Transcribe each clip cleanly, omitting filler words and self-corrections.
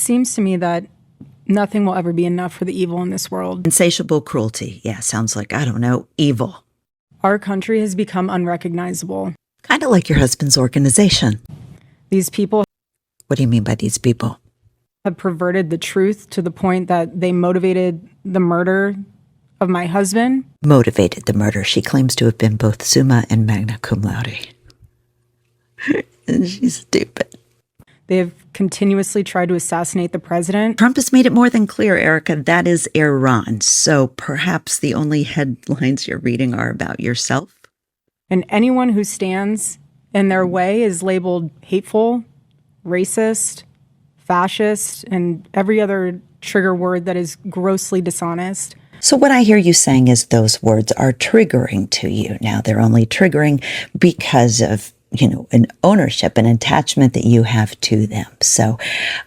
seems to me that nothing will ever be enough for the evil in this world. Insatiable cruelty. Yeah, sounds like, I don't know, evil. Our country has become unrecognizable. Kind of like your husband's organization. These people What do you mean by these people? have perverted the truth to the point that they motivated the murder of my husband. Motivated the murder. She claims to have been both summa and magna cum laude. She's stupid. They have continuously tried to assassinate the president. Trump has made it more than clear, Erica, that is Iran. So perhaps the only headlines you're reading are about yourself. And anyone who stands in their way is labeled hateful, racist, fascist, and every other trigger word that is grossly dishonest. So what I hear you saying is those words are triggering to you. Now, they're only triggering because of, an ownership, an attachment that you have to them. So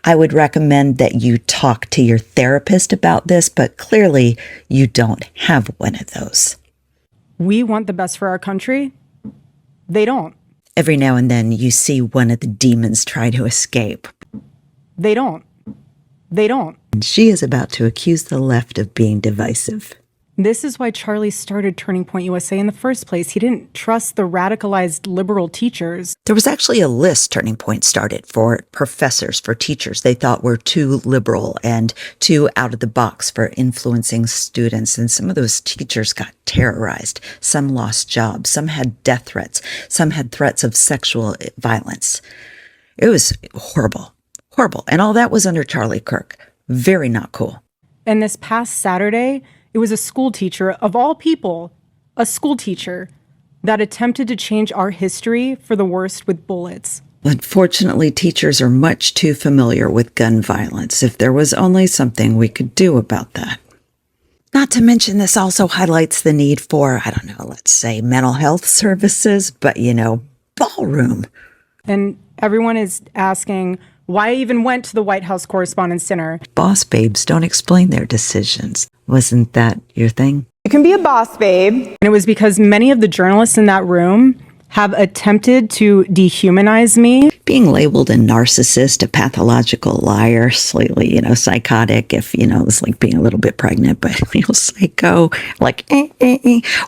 I would recommend that you talk to your therapist about this, but clearly you don't have one of those. We want the best for our country. They don't. Every now and then you see one of the demons try to escape. They don't. They don't. And she is about to accuse the left of being divisive. This is why Charlie started Turning Point USA in the first place. He didn't trust the radicalized liberal teachers. There was actually a list Turning Point started for professors, for teachers they thought were too liberal and too out of the box for influencing students. And some of those teachers got terrorized. Some lost jobs. Some had death threats. Some had threats of sexual violence. It was horrible. Horrible. And all that was under Charlie Kirk. Very not cool. And this past Saturday, it was a school teacher, of all people, a school teacher, that attempted to change our history for the worst with bullets. Unfortunately, teachers are much too familiar with gun violence. If there was only something we could do about that. Not to mention, this also highlights the need for, let's say mental health services, but, ballroom. And everyone is asking why I even went to the White House Correspondents' Dinner. Boss babes don't explain their decisions. Wasn't that your thing? You can be a boss, babe. And it was because many of the journalists in that room have attempted to dehumanize me. Being labeled a narcissist, a pathological liar, slightly, psychotic, if, it's like being a little bit pregnant, but, psycho, like,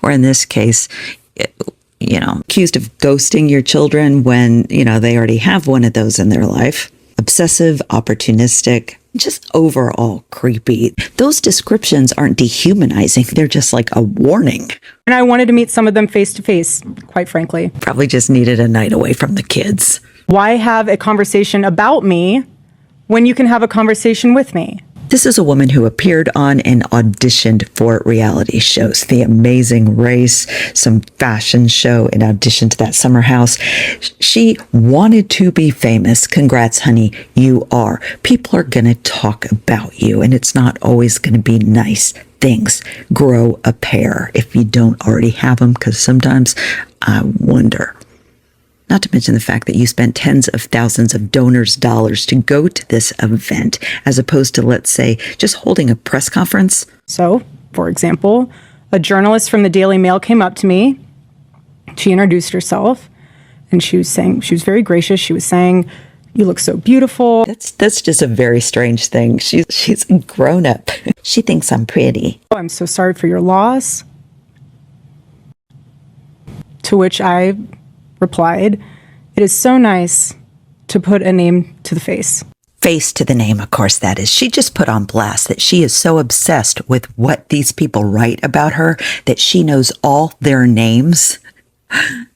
or in this case, accused of ghosting your children when, they already have one of those in their life. Obsessive, opportunistic, just overall creepy. Those descriptions aren't dehumanizing. They're just like a warning. And I wanted to meet some of them face to face, quite frankly. Probably just needed a night away from the kids. Why have a conversation about me when you can have a conversation with me? This is a woman who appeared on and auditioned for reality shows. The Amazing Race, some fashion show, and auditioned to that Summer House. She wanted to be famous. Congrats, honey. You are. People are going to talk about you, and it's not always going to be nice things. Grow a pair if you don't already have them, because sometimes I wonder. Not to mention the fact that you spent tens of thousands of donors' dollars to go to this event, as opposed to, let's say, just holding a press conference. So, for example, a journalist from the Daily Mail came up to me. She introduced herself, and she was very gracious. She was saying, "You look so beautiful." That's just a very strange thing. She's a grown up. She thinks I'm pretty. "Oh, I'm so sorry for your loss." To which I replied, "It is so nice to put a name to the face." Face to the name, of course, that is. She just put on blast that she is so obsessed with what these people write about her that she knows all their names.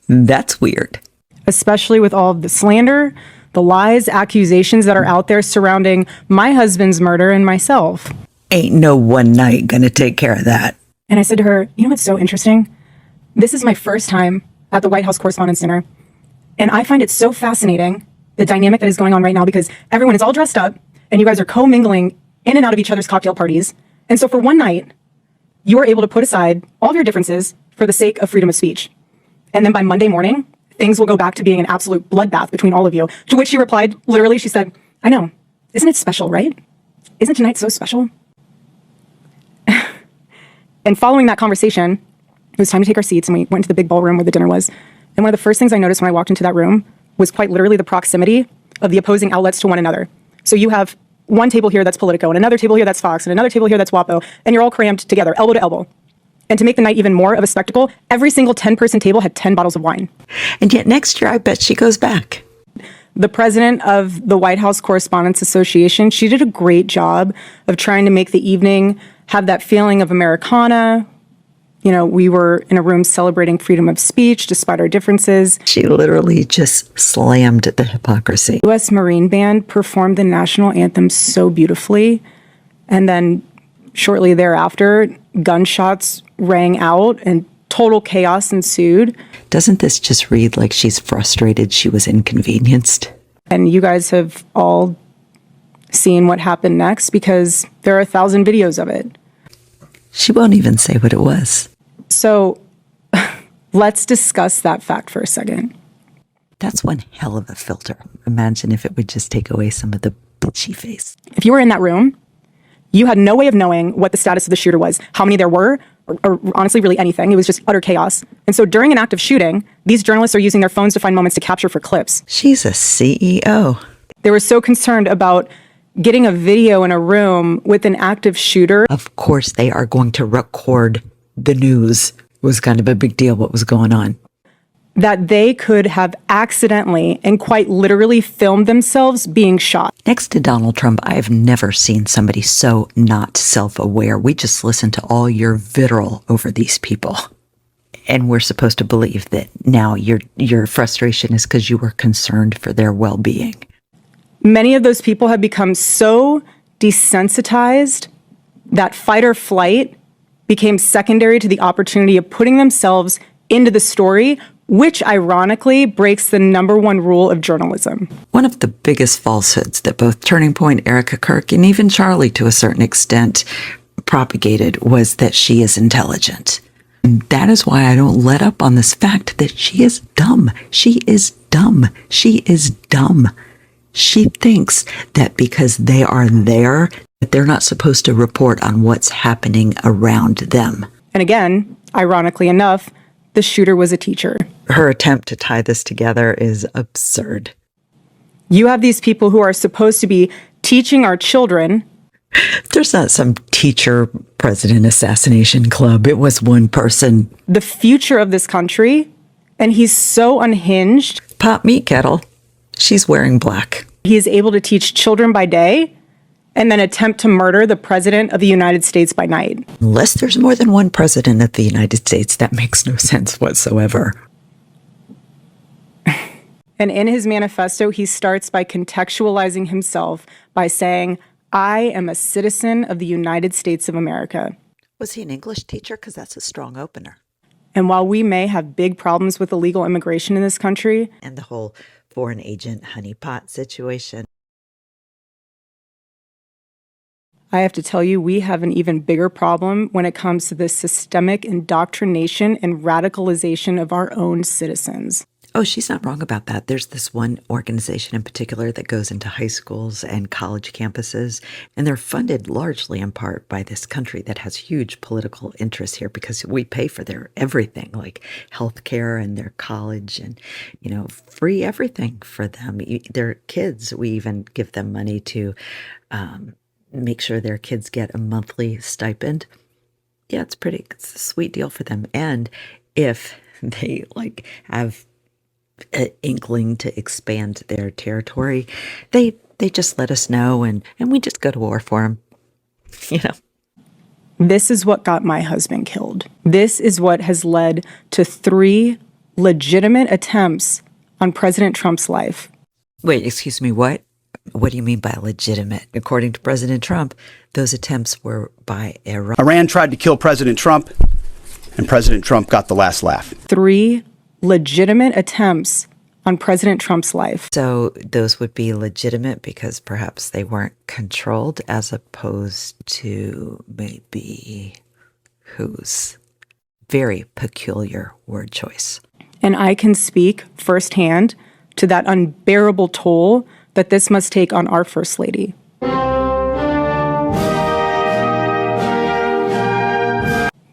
That's weird. Especially with all of the slander, the lies, accusations that are out there surrounding my husband's murder and myself. Ain't no one night gonna take care of that. And I said to her, "You know what's so interesting? This is my first time at the White House Correspondents' Dinner. And I find it so fascinating, the dynamic that is going on right now, because everyone is all dressed up and you guys are co-mingling in and out of each other's cocktail parties. And so for one night, you are able to put aside all of your differences for the sake of freedom of speech. And then by Monday morning, things will go back to being an absolute bloodbath between all of you." To which she replied, literally, she said, "I know. Isn't it special, right? Isn't tonight so special?" And following that conversation, it was time to take our seats, and we went to the big ballroom where the dinner was. And one of the first things I noticed when I walked into that room was quite literally the proximity of the opposing outlets to one another. So you have one table here that's Politico, and another table here that's Fox, and another table here that's WAPO, and you're all crammed together, elbow to elbow. And to make the night even more of a spectacle, every single 10-person table had 10 bottles of wine. And yet next year, I bet she goes back. The president of the White House Correspondents Association, she did a great job of trying to make the evening have that feeling of Americana. You know, we were in a room celebrating freedom of speech despite our differences. She literally just slammed the hypocrisy. U.S. Marine Band performed the national anthem so beautifully. And then shortly thereafter, gunshots rang out and total chaos ensued. Doesn't this just read like she's frustrated she was inconvenienced? And you guys have all seen what happened next because there are 1,000 videos of it. She won't even say what it was. So let's discuss that fact for a second. That's one hell of a filter. Imagine if it would just take away some of the bitchy face. If you were in that room, you had no way of knowing what the status of the shooter was, how many there were, or honestly really anything. It was just utter chaos. And so during an active shooting, these journalists are using their phones to find moments to capture for clips. She's a CEO. They were so concerned about getting a video in a room with an active shooter. Of course, they are going to record the news. It was kind of a big deal what was going on. That they could have accidentally and quite literally filmed themselves being shot. Next to Donald Trump, I have never seen somebody so not self-aware. We just listen to all your vitriol over these people. And we're supposed to believe that now your frustration is because you were concerned for their well-being. Many of those people have become so desensitized that fight or flight became secondary to the opportunity of putting themselves into the story, which ironically breaks the #1 rule of journalism. One of the biggest falsehoods that both Turning Point, Erica Kirk, and even Charlie to a certain extent propagated was that she is intelligent. And that is why I don't let up on this fact that she is dumb. She is dumb. She is dumb. She thinks that because they are there, that they're not supposed to report on what's happening around them. And again, ironically enough, the shooter was a teacher. Her attempt to tie this together is absurd. You have these people who are supposed to be teaching our children. There's not some teacher president assassination club. It was one person. The future of this country, and he's so unhinged. Pop meat kettle. She's wearing black. He is able to teach children by day and then attempt to murder the president of the United States by night. Unless there's more than one president of the United States, that makes no sense whatsoever. And in his manifesto, he starts by contextualizing himself by saying, I am a citizen of the United States of America. Was he an English teacher? Because that's a strong opener. And while we may have big problems with illegal immigration in this country, And the whole foreign agent honeypot situation. I have to tell you, we have an even bigger problem when it comes to the systemic indoctrination and radicalization of our own citizens. Oh, she's not wrong about that. There's this one organization in particular that goes into high schools and college campuses, and they're funded largely in part by this country that has huge political interests here because we pay for their everything, like healthcare and their college and, free everything for them. Their kids, we even give them money to make sure their kids get a monthly stipend. Yeah, it's a sweet deal for them. And if they have an inkling to expand their territory, they just let us know and we just go to war for them. This is what got my husband killed. This is what has led to 3 legitimate attempts on President Trump's life. Wait, excuse me, what? What do you mean by legitimate? According to President Trump, those attempts were by Iran. Iran tried to kill President Trump, and President Trump got the last laugh. 3 legitimate attempts on President Trump's life. So those would be legitimate because perhaps they weren't controlled, as opposed to maybe whose? Very peculiar word choice. And I can speak firsthand to that unbearable toll that this must take on our First Lady.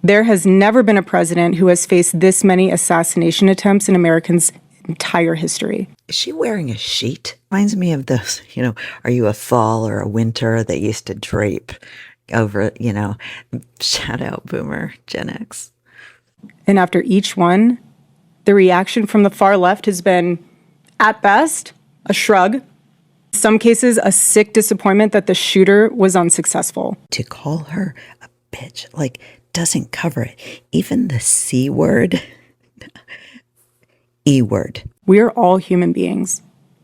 There has never been a president who has faced this many assassination attempts in Americans' entire history. Is she wearing a sheet? Reminds me of those, are you a fall or a winter that used to drape over, shout out Boomer, Gen X. And after each one, the reaction from the far left has been, at best, a shrug. In some cases, a sick disappointment that the shooter was unsuccessful. To call her a bitch, doesn't cover it. Even the C word, E word. We are all human beings.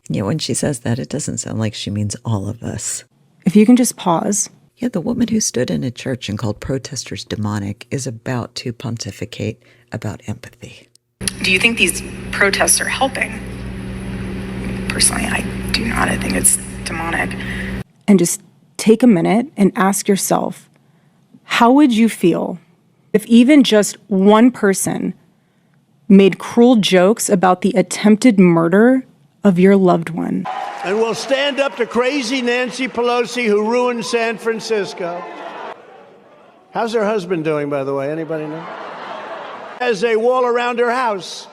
Yeah, when she says that, it doesn't sound like she means all of us. If you can just pause. Yeah, the woman who stood in a church and called protesters demonic is about to pontificate about empathy. Do you think these protests are helping? Personally, I do not. I think it's demonic. And just take a minute and ask yourself, how would you feel if even just one person made cruel jokes about the attempted murder of your loved one? And we'll stand up to crazy Nancy Pelosi, who ruined San Francisco. How's her husband doing, by the way? Anybody know? As a wall around her house,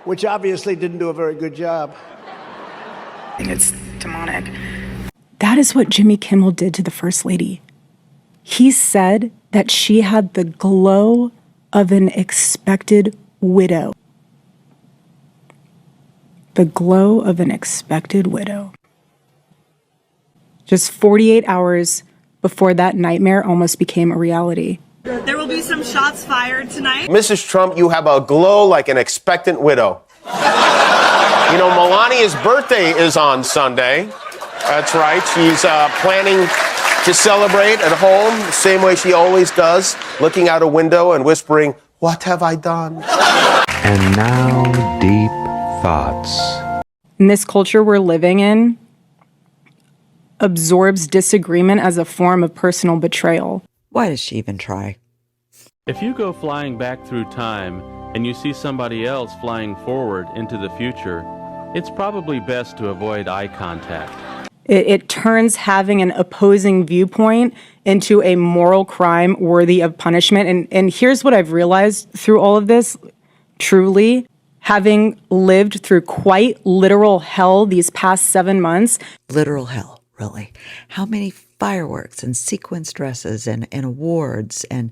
which obviously didn't do a very good job. I think it's demonic. That is what Jimmy Kimmel did to the First Lady. He said that she had the glow of an expected widow. The glow of an expected widow. Just 48 hours before that nightmare almost became a reality. There will be some shots fired tonight. Mrs. Trump, you have a glow like an expectant widow. Melania's birthday is on Sunday. That's right. She's planning to celebrate at home the same way she always does, looking out a window and whispering, "What have I done?" And now, deep thoughts. In this culture we're living in, absorbs disagreement as a form of personal betrayal. Why does she even try? If you go flying back through time and you see somebody else flying forward into the future, it's probably best to avoid eye contact. It turns having an opposing viewpoint into a moral crime worthy of punishment. And here's what I've realized through all of this, truly, having lived through quite literal hell these past 7 months. Literal hell, really. How many fireworks and sequence dresses and awards and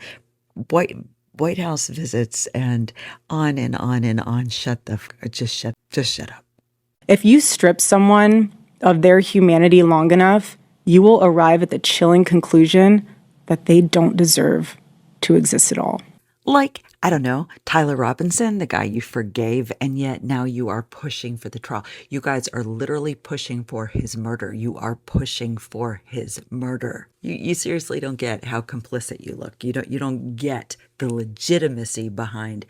White House visits and on and on and on. Just shut up. If you strip someone of their humanity long enough, you will arrive at the chilling conclusion that they don't deserve to exist at all. Like, I don't know, Tyler Robinson, the guy you forgave, and yet now you are pushing for the trial. You guys are literally pushing for his murder. You are pushing for his murder. You seriously don't get how complicit you look. You don't get the legitimacy behind,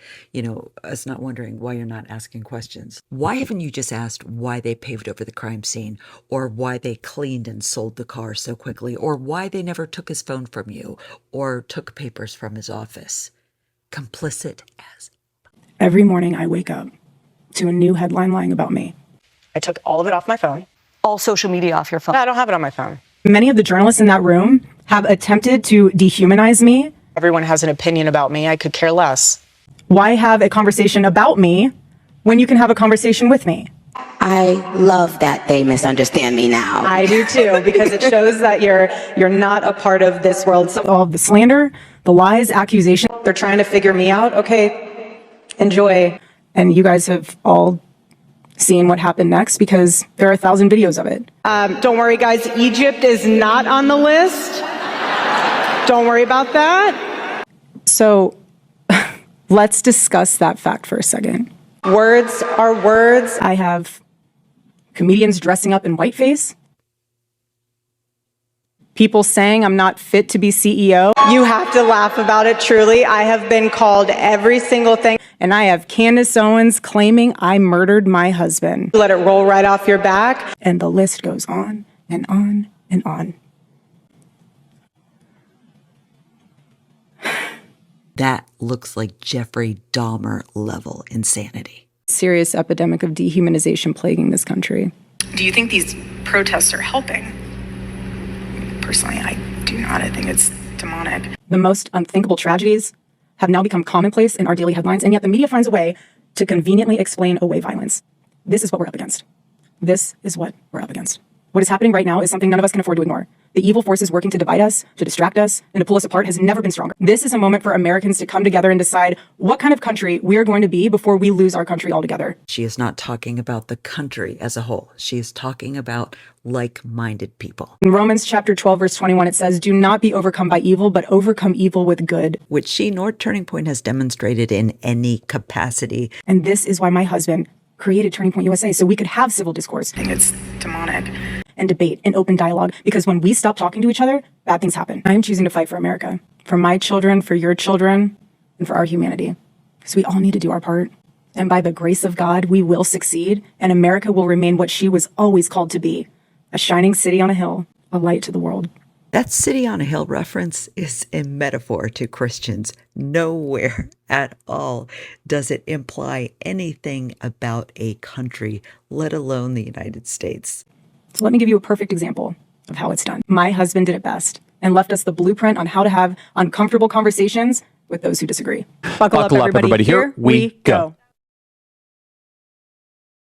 us not wondering why you're not asking questions. Why haven't you just asked why they paved over the crime scene, or why they cleaned and sold the car so quickly, or why they never took his phone from you, or took papers from his office? Complicit as. Every morning I wake up to a new headline lying about me. I took all of it off my phone. All social media off your phone. I don't have it on my phone. Many of the journalists in that room have attempted to dehumanize me. Everyone has an opinion about me. I could care less. Why have a conversation about me when you can have a conversation with me? I love that they misunderstand me now. I do too, because it shows that you're not a part of this world. So all of the slander, the lies, accusation, they're trying to figure me out. Okay, enjoy. And you guys have all seen what happened next because there are 1,000 videos of it. Don't worry, guys. Egypt is not on the list. Don't worry about that. So let's discuss that fact for a second. Words are words. I have comedians dressing up in whiteface. People saying I'm not fit to be CEO. You have to laugh about it, truly. I have been called every single thing. And I have Candace Owens claiming I murdered my husband. Let it roll right off your back. And the list goes on and on and on. That looks like Jeffrey Dahmer level insanity. Serious epidemic of dehumanization plaguing this country. Do you think these protests are helping? Personally, I do not. I think it's demonic. The most unthinkable tragedies have now become commonplace in our daily headlines, and yet the media finds a way to conveniently explain away violence. This is what we're up against. This is what we're up against. What is happening right now is something none of us can afford to ignore. The evil forces working to divide us, to distract us, and to pull us apart has never been stronger. This is a moment for Americans to come together and decide what kind of country we are going to be before we lose our country altogether. She is not talking about the country as a whole. She is talking about like-minded people. In Romans chapter 12, verse 21, it says, "Do not be overcome by evil, but overcome evil with good." Which she nor Turning Point has demonstrated in any capacity. And this is why my husband created Turning Point USA, so we could have civil discourse. I think it's demonic. And debate and open dialogue, because when we stop talking to each other, bad things happen. I am choosing to fight for America, for my children, for your children, and for our humanity. Because we all need to do our part. And by the grace of God, we will succeed, and America will remain what she was always called to be, a shining city on a hill, a light to the world. That city on a hill reference is a metaphor to Christians. Nowhere at all does it imply anything about a country, let alone the United States. So let me give you a perfect example of how it's done. My husband did it best and left us the blueprint on how to have uncomfortable conversations with those who disagree. Buckle up, everybody. Here we go.